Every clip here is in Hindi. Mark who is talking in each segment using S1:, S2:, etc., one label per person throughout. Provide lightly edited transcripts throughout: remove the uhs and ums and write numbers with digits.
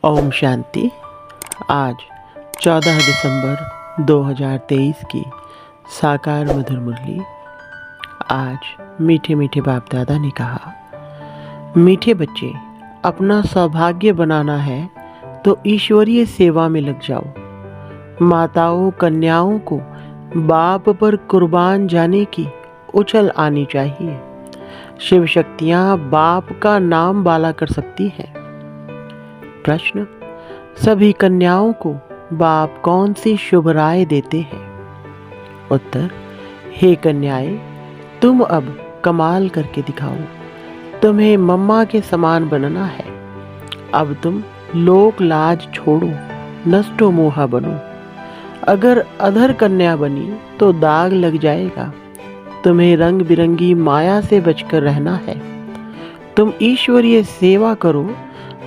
S1: ओम शांति। आज 14 दिसंबर 2023 की साकार मधुर मुरली। आज मीठे मीठे बाप दादा ने कहा, मीठे बच्चे, अपना सौभाग्य बनाना है तो ईश्वरीय सेवा में लग जाओ। माताओं कन्याओं को बाप पर कुर्बान जाने की उछल आनी चाहिए। शिव शक्तियाँ बाप का नाम बाला कर सकती हैं। प्रश्न, सभी कन्याओं को बाप कौन सी शुभ राय देते हैं? उत्तर, हे कन्याएं, तुम अब कमाल करके दिखाओ। तुम्हें मम्मा के समान बनना है। अब तुम लोक लाज छोड़ो, नष्टो मोहा बनो। अगर अधर कन्या बनी तो दाग लग जाएगा। तुम्हें रंग बिरंगी माया से बचकर रहना है। तुम ईश्वरीय सेवा करो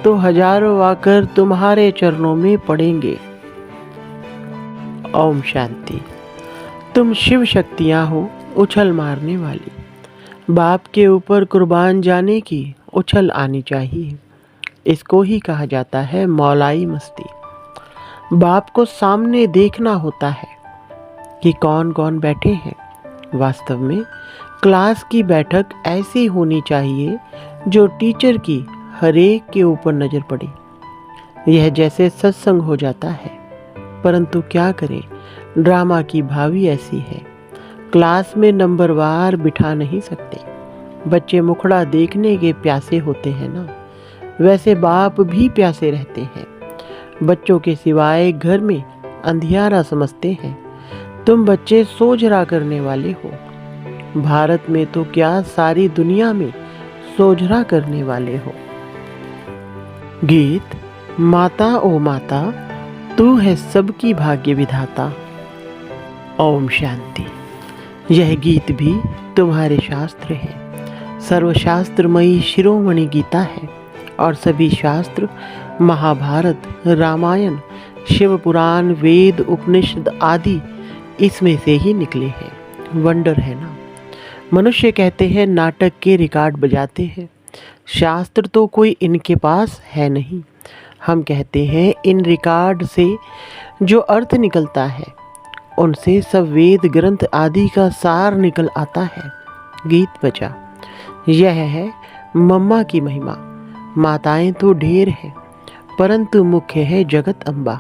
S1: तो हजारों आकर तुम्हारे चरणों में पड़ेंगे। ओम शांति। तुम शिव शक्तियां हो उछल मारने वाली। बाप के ऊपर कुर्बान जाने की उछल आनी चाहिए। इसको ही कहा जाता है मौलाई मस्ती। बाप को सामने देखना होता है कि कौन कौन बैठे हैं। वास्तव में क्लास की बैठक ऐसी होनी चाहिए जो टीचर की हरेक के ऊपर नजर पड़े। यह जैसे सत्संग हो जाता है, परंतु क्या करें, ड्रामा की भावी ऐसी है। क्लास में नंबरवार बिठा नहीं सकते। बच्चे मुखड़ा देखने के प्यासे होते हैं ना, वैसे बाप भी प्यासे रहते हैं। बच्चों के सिवाय घर में अंधियारा समझते हैं। तुम बच्चे सोझरा करने वाले हो। भारत में तो क्या, सारी दुनिया में सोझरा करने वाले हो। गीत, माता ओ माता, तू है सबकी भाग्य विधाता। ओम शांति। यह गीत भी तुम्हारे शास्त्र है। सर्वशास्त्रमयी शिरोमणि गीता है और सभी शास्त्र महाभारत, रामायण, शिव पुराण, वेद, उपनिषद आदि इसमें से ही निकले हैं। वंडर है ना। मनुष्य कहते हैं नाटक के रिकॉर्ड बजाते हैं। शास्त्र तो कोई इनके पास है नहीं। हम कहते हैं इन रिकॉर्ड से जो अर्थ निकलता है उनसे सब वेद ग्रंथ आदि का सार निकल आता है। गीत बजा। यह है मम्मा की महिमा। माताएं तो ढेर हैं, परंतु मुख्य है जगत अम्बा।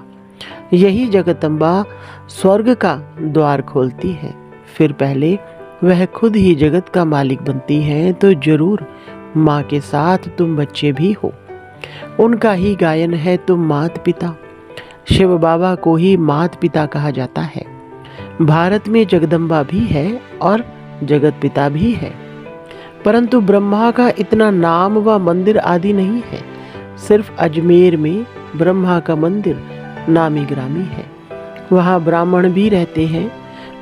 S1: यही जगत अम्बा स्वर्ग का द्वार खोलती है। फिर पहले वह खुद ही जगत का मालिक बनती है, तो जरूर माँ के साथ तुम बच्चे भी हो। उनका ही गायन है तुम मात पिता। शिव बाबा को ही मात पिता कहा जाता है। भारत में जगदम्बा भी है और जगत पिता भी है, परंतु ब्रह्मा का इतना नाम व मंदिर आदि नहीं है। सिर्फ अजमेर में ब्रह्मा का मंदिर नामी ग्रामी है। वहाँ ब्राह्मण भी रहते हैं।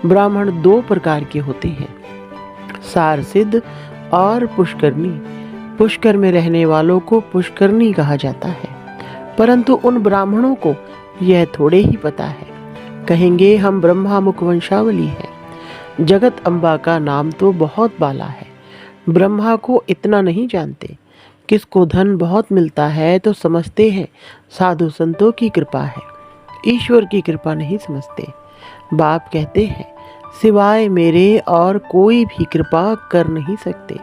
S1: ब्राह्मण दो प्रकार के होते हैं, सार सिद्ध और पुष्करनी। पुष्कर में रहने वालों को पुष्करनी कहा जाता है, परंतु उन ब्राह्मणों को यह थोड़े ही पता है। कहेंगे हम ब्रह्मा मुख वंशावली है। जगत अम्बा का नाम तो बहुत बाला है। ब्रह्मा को इतना नहीं जानते। किसको धन बहुत मिलता है तो समझते हैं साधु संतों की कृपा है, ईश्वर की कृपा नहीं समझते। बाप कहते हैं सिवाय मेरे और कोई भी कृपा कर नहीं सकते।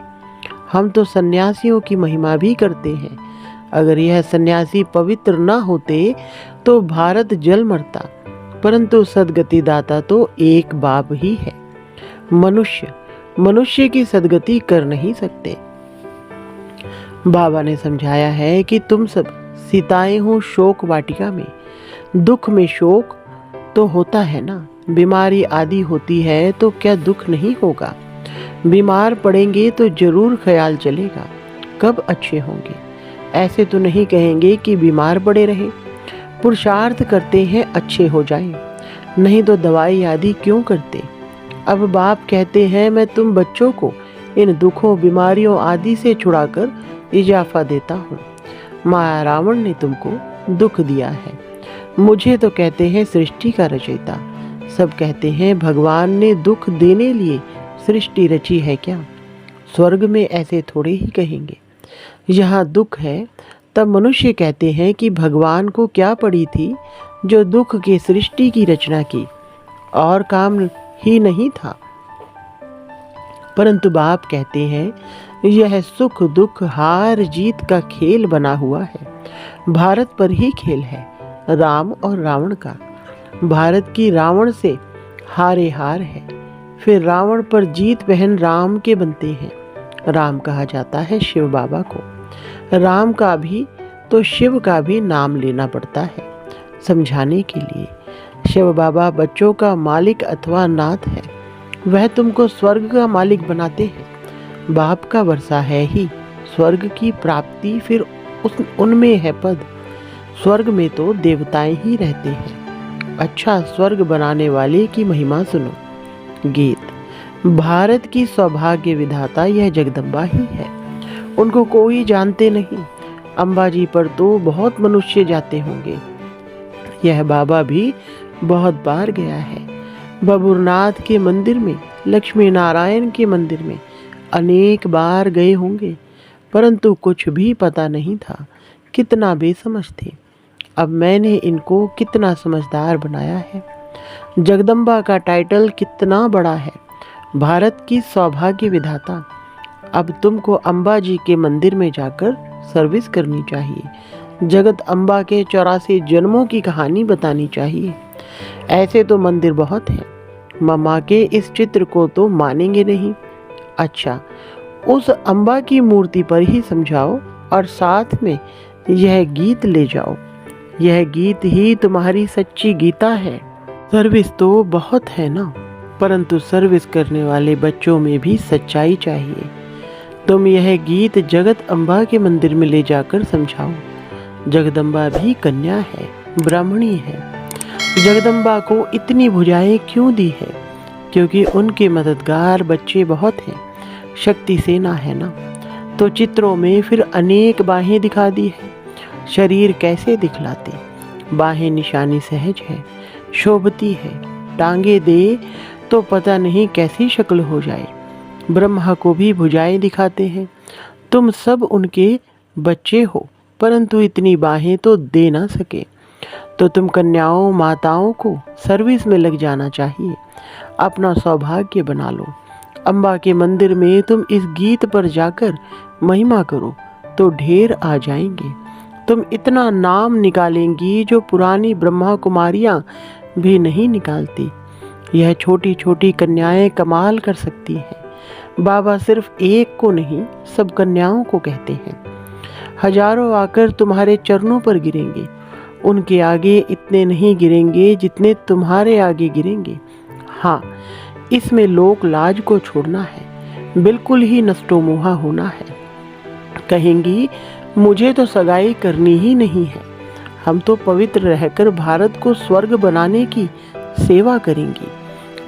S1: हम तो सन्यासियों की महिमा भी करते हैं। अगर यह सन्यासी पवित्र न होते तो भारत जल मरता, परंतु सदगति दाता तो एक बाप ही है। मनुष्य की सदगति कर नहीं सकते। बाबा ने समझाया है कि तुम सब सीताएं हो शोक वाटिका में। दुख में शोक तो होता है ना। बीमारी आदि होती है तो क्या दुख नहीं होगा? बीमार पड़ेंगे तो जरूर ख्याल चलेगा कब अच्छे होंगे। ऐसे तो नहीं कहेंगे कि बीमार पड़े रहें। पुरुषार्थ करते हैं अच्छे हो जाएं, नहीं तो दवाई आदि क्यों करते। अब बाप कहते हैं मैं तुम बच्चों को इन दुखों बीमारियों आदि से छुड़ाकर इजाफा देता हूँ। माया रावण ने तुमको दुख दिया है। मुझे तो कहते हैं सृष्टि का रचयिता। सब कहते हैं भगवान ने दुख देने लिए सृष्टि रची है क्या? स्वर्ग में ऐसे थोड़े ही कहेंगे। यहाँ दुख है तब मनुष्य कहते हैं कि भगवान को क्या पड़ी थी जो दुख के सृष्टि की रचना की, और काम ही नहीं था। परंतु बाप कहते हैं यह सुख दुख हार जीत का खेल बना हुआ है। भारत पर ही खेल है, राम और रावण का। भारत की रावण से हारे हार है, फिर रावण पर जीत बहन राम के बनते हैं। राम कहा जाता है शिव बाबा को। राम का भी तो शिव का भी नाम लेना पड़ता है समझाने के लिए। शिव बाबा बच्चों का मालिक अथवा नाथ है। वह तुमको स्वर्ग का मालिक बनाते हैं। बाप का वर्षा है ही स्वर्ग की प्राप्ति, फिर उनमें है पद। स्वर्ग में तो देवताएं ही रहते हैं। अच्छा, स्वर्ग बनाने वाले की महिमा सुनो। गीत। भारत की सौभाग्य विधाता यह जगदम्बा ही है। उनको कोई जानते नहीं। अंबाजी पर तो बहुत मनुष्य जाते होंगे। यह बाबा भी बहुत बार गया है। बबुरनाथ के मंदिर में, लक्ष्मी नारायण के मंदिर में अनेक बार गए होंगे, परंतु कुछ भी पता नहीं था। कितना बेसमझ थे। अब मैंने इनको कितना समझदार बनाया है। जगदम्बा का टाइटल कितना बड़ा है, भारत की सौभाग्य विधाता। अब तुमको अम्बा जी के मंदिर में जाकर सर्विस करनी चाहिए। जगत अम्बा के 84 जन्मों की कहानी बतानी चाहिए। ऐसे तो मंदिर बहुत हैं। मम्मा के इस चित्र को तो मानेंगे नहीं। अच्छा, उस अम्बा की मूर्ति पर ही समझाओ और साथ में यह गीत ले जाओ। यह गीत ही तुम्हारी सच्ची गीता है। सर्विस तो बहुत है ना, परंतु सर्विस करने वाले बच्चों में भी सच्चाई चाहिए। तुम यह गीत जगत अम्बा के मंदिर में ले जाकर समझाओ। जगदम्बा भी कन्या है, ब्राह्मणी है। जगदम्बा को इतनी भुजाएं क्यों दी है? क्योंकि उनके मददगार बच्चे बहुत हैं। शक्ति सेना है ना, तो चित्रों में फिर अनेक बाहें दिखा दी है। शरीर कैसे दिखलाते? बाहें निशानी सहज है, शोभती है। टांगे दे तो पता नहीं कैसी शक्ल हो जाए। ब्रह्मा को भी भुजाएं दिखाते हैं। तुम सब उनके बच्चे हो, परंतु इतनी बाहें तो दे ना सके। तो तुम कन्याओं माताओं को सर्विस में लग जाना चाहिए। अपना सौभाग्य बना लो। अम्बा के मंदिर में तुम इस गीत पर जाकर महिमा करो तो ढेर आ जाएंगे। तुम इतना नाम निकालेंगी जो पुरानी ब्रह्मा कुमारियां भी नहीं निकालती। यह छोटी छोटी कन्याएं कमाल कर सकती हैं। बाबा सिर्फ एक को नहीं, सब कन्याओं को कहते हैं। हजारों आकर तुम्हारे चरणों पर गिरेंगे। उनके आगे इतने नहीं गिरेंगे जितने तुम्हारे आगे गिरेंगे। हाँ, इसमें लोक लाज को छोड़ना है, बिल्कुल ही नष्टोमुहा होना है। कहेंगी मुझे तो सगाई करनी ही नहीं है, हम तो पवित्र रहकर भारत को स्वर्ग बनाने की सेवा करेंगी।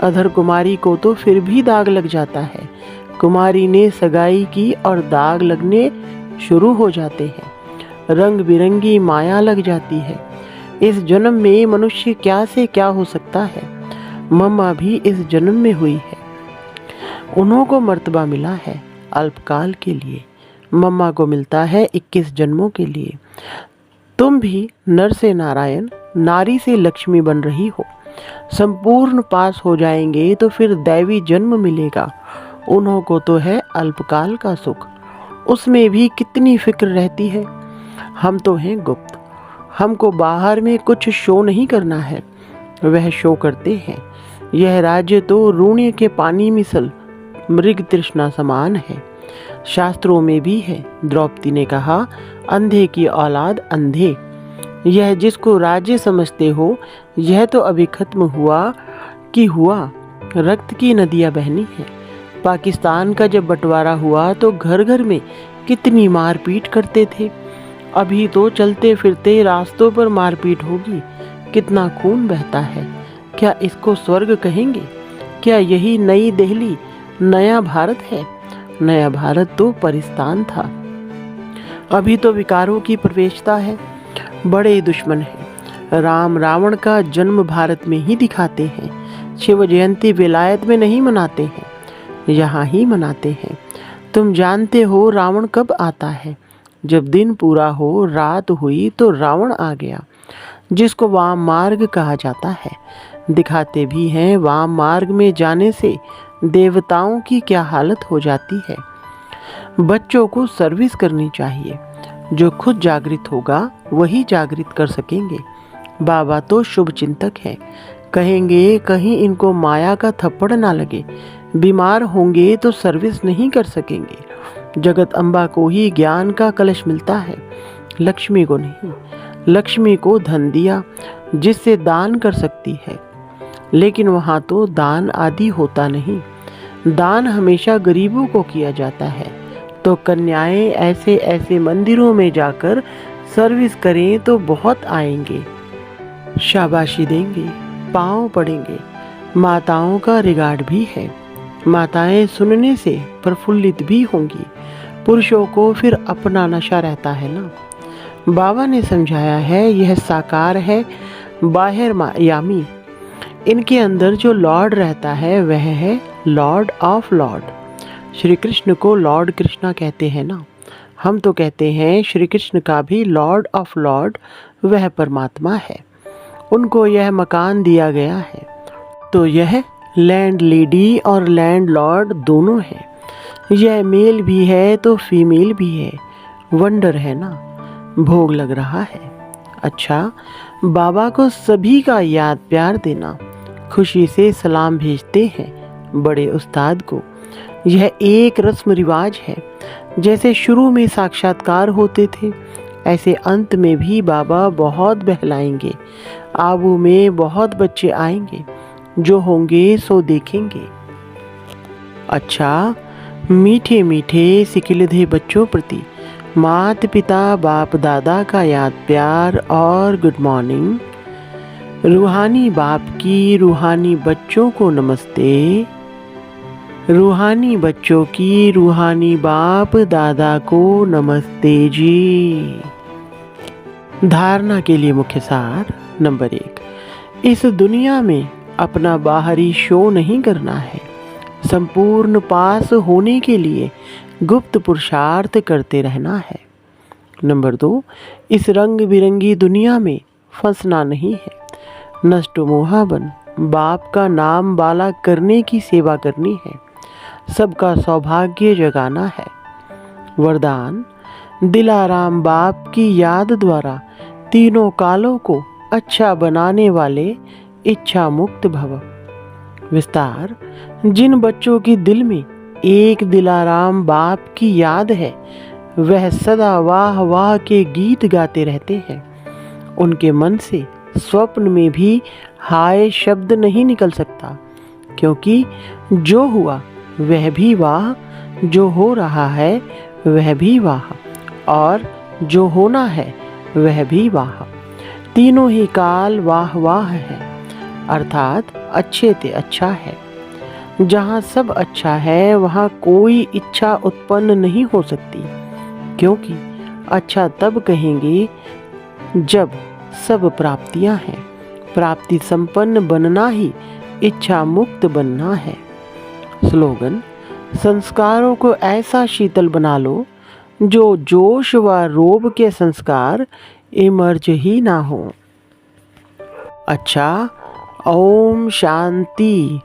S1: अधर कुमारी को तो फिर भी दाग लग जाता है। कुमारी ने सगाई की और दाग लगने शुरू हो जाते हैं। रंग बिरंगी माया लग जाती है। इस जन्म में मनुष्य क्या से क्या हो सकता है। मम्मा भी इस जन्म में हुई है। उन्हों को मर्तबा मिला है अल्पकाल के लिए। मम्मा को मिलता है 21 जन्मों के लिए। तुम भी नर से नारायण, नारी से लक्ष्मी बन रही हो। संपूर्ण पास हो जाएंगे तो फिर दैवी जन्म मिलेगा। उन्हों को तो है अल्पकाल का सुख, उसमें भी कितनी फिक्र रहती है। हम तो हैं गुप्त। हमको बाहर में कुछ शो नहीं करना है, वह शो करते हैं। यह राज्य तो रूण्य के पानी मिसल मृग तृष्णा समान है। शास्त्रों में भी है, द्रौपदी ने कहा अंधे की औलाद अंधे। यह जिसको राज्य समझते हो, यह तो अभी खत्म हुआ कि हुआ। रक्त की नदियां बहनी है। पाकिस्तान का जब बंटवारा हुआ तो घर घर में कितनी मारपीट करते थे। अभी तो चलते फिरते रास्तों पर मारपीट होगी। कितना खून बहता है। क्या इसको स्वर्ग कहेंगे? क्या यही नई दिल्ली नया भारत है? नया भारत तो परिस्तान था। अभी तो विकारों की प्रवेशता है। बड़े दुश्मन हैं। राम रावण का जन्म भारत में ही दिखाते हैं। शिव जयंती विलायत में नहीं मनाते हैं, यहाँ ही मनाते हैं। तुम जानते हो रावण कब आता है? जब दिन पूरा हो, रात हुई तो रावण आ गया, जिसको वाम मार्ग कहा जाता है। दिखाते भी हैं वाम मार्ग में जाने से देवताओं की क्या हालत हो जाती है। बच्चों को सर्विस करनी चाहिए। जो खुद जागृत होगा वही जागृत कर सकेंगे। बाबा तो शुभ चिंतक हैं। कहेंगे कहीं इनको माया का थप्पड़ ना लगे। बीमार होंगे तो सर्विस नहीं कर सकेंगे। जगत अम्बा को ही ज्ञान का कलश मिलता है, लक्ष्मी को नहीं। लक्ष्मी को धन दिया जिससे दान कर सकती है, लेकिन वहाँ तो दान आदि होता नहीं। दान हमेशा गरीबों को किया जाता है। तो कन्याएं ऐसे ऐसे मंदिरों में जाकर सर्विस करें तो बहुत आएंगे, शाबाशी देंगे, पाँव पड़ेंगे। माताओं का रिगार्ड भी है। माताएं सुनने से प्रफुल्लित भी होंगी। पुरुषों को फिर अपना नशा रहता है ना। बाबा ने समझाया है यह साकार है, बाहर यामी। इनके अंदर जो लॉर्ड रहता है वह है Lord of Lord. Shri Krishna को लॉर्ड कृष्णा कहते हैं ना। हम तो कहते हैं श्री कृष्ण का भी लॉर्ड ऑफ लॉर्ड वह परमात्मा है। उनको यह मकान दिया गया है, तो यह लैंड लेडी और लैंड लॉर्ड दोनों है। यह मेल भी है तो फीमेल भी है। वंडर है ना। भोग लग रहा है। अच्छा, बाबा को सभी का याद प्यार देना। खुशी से सलाम भेजते हैं बड़े उस्ताद को। यह एक रस्म रिवाज है। जैसे शुरू में साक्षात्कार होते थे, ऐसे अंत में भी बाबा बहुत बहलाएंगे। आबू में बहुत बच्चे आएंगे, जो होंगे सो देखेंगे। अच्छा, मीठे मीठे सिकिलधे बच्चों प्रति माता पिता बाप दादा का याद प्यार और गुड मॉर्निंग। रूहानी बाप की रूहानी बच्चों को नमस्ते। रूहानी बच्चों की रूहानी बाप दादा को नमस्ते जी। धारणा के लिए मुख्य सार नंबर 1, इस दुनिया में अपना बाहरी शो नहीं करना है। संपूर्ण पास होने के लिए गुप्त पुरुषार्थ करते रहना है। नंबर 2, इस रंग बिरंगी दुनिया में फंसना नहीं है। नष्ट मोहाबन बाप का नाम बाला करने की सेवा करनी है। सबका सौभाग्य जगाना है। वरदान, दिलाराम बाप की याद द्वारा तीनों कालों को अच्छा बनाने वाले इच्छा मुक्त भव। विस्तार, जिन बच्चों के दिल में एक दिलाराम बाप की याद है, वह सदा वाह वाह के गीत गाते रहते हैं। उनके मन से स्वप्न में भी हाय शब्द नहीं निकल सकता, क्योंकि जो हुआ वह भी वाह, जो हो रहा है वह भी वाह, और जो होना है वह भी वाह। तीनों ही काल वाह वाह है, अर्थात अच्छे ते अच्छा है। जहाँ सब अच्छा है वहाँ कोई इच्छा उत्पन्न नहीं हो सकती, क्योंकि अच्छा तब कहेंगे जब सब प्राप्तियाँ हैं। प्राप्ति संपन्न बनना ही इच्छा मुक्त बनना है। स्लोगन, संस्कारों को ऐसा शीतल बना लो जो जोश व रोब के संस्कार इमर्ज ही ना हो। अच्छा, ओम शांति।